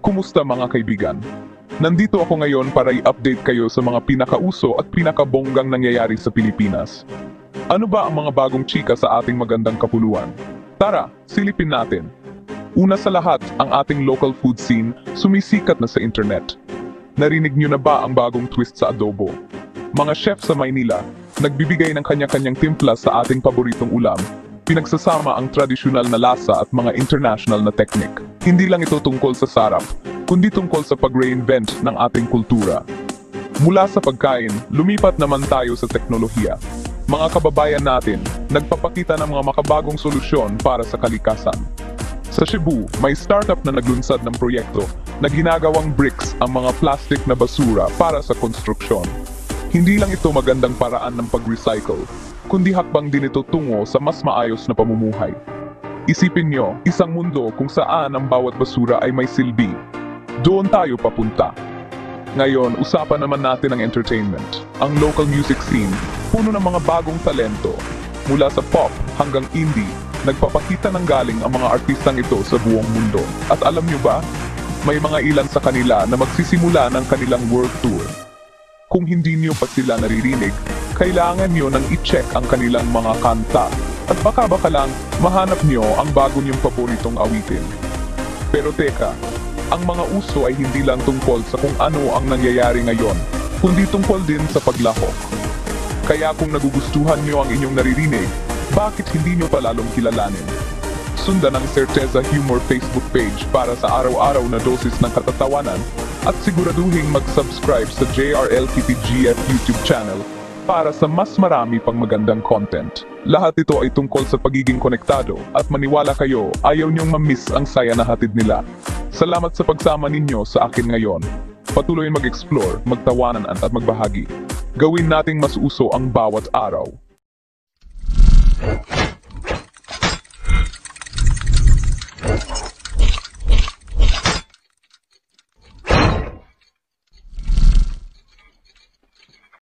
Kumusta mga kaibigan? Nandito ako ngayon para i-update kayo sa mga pinakauso at pinakabonggang nangyayari sa Pilipinas. Ano ba ang mga bagong chika sa ating magandang kapuluan? Tara, silipin natin. Una sa lahat, ang ating local food scene sumisikat na sa internet. Narinig nyo na ba ang bagong twist sa adobo? Mga chef sa Maynila, nagbibigay ng kanya-kanyang timpla sa ating paboritong ulam. Pinagsasama ang tradisyonal na lasa at mga international na teknik. Hindi lang ito tungkol sa sarap, kundi tungkol sa pag-reinvent ng ating kultura. Mula sa pagkain, lumipat naman tayo sa teknolohiya. Mga kababayan natin, nagpapakita ng mga makabagong solusyon para sa kalikasan. Sa Cebu, may startup na naglunsad ng proyekto na ginagawang bricks ang mga plastic na basura para sa konstruksyon. Hindi lang ito magandang paraan ng pag-recycle, kundi hakbang din ito tungo sa mas maayos na pamumuhay. Isipin nyo, isang mundo kung saan ang bawat basura ay may silbi. Doon tayo papunta. Ngayon, usapan naman natin ang entertainment. Ang local music scene, puno ng mga bagong talento. Mula sa pop hanggang indie, nagpapakita ng galing ang mga artistang ito sa buong mundo. At alam nyo ba, may mga ilan sa kanila na magsisimula ng kanilang world tour. Kung hindi nyo pa sila naririnig, kailangan nyo nang i-check ang kanilang mga kanta. At baka lang, mahanap nyo ang bago nyong paboritong awitin. Pero teka, ang mga uso ay hindi lang tungkol sa kung ano ang nangyayari ngayon, kundi tungkol din sa paglahok. Kaya kung nagugustuhan nyo ang inyong naririnig, bakit hindi nyo pa lalong kilalanin? Sundan ang Certeza Humor Facebook page para sa araw-araw na dosis ng katatawanan at siguraduhing mag-subscribe sa JRLTTGF YouTube channel para sa mas marami pang magandang content. Lahat ito ay tungkol sa pagiging konektado at maniwala kayo, ayaw niyong ma-miss ang saya na hatid nila. Salamat sa pagsama ninyo sa akin ngayon. Patuloy mag-explore, magtawanan at magbahagi. Gawin nating mas uso ang bawat araw.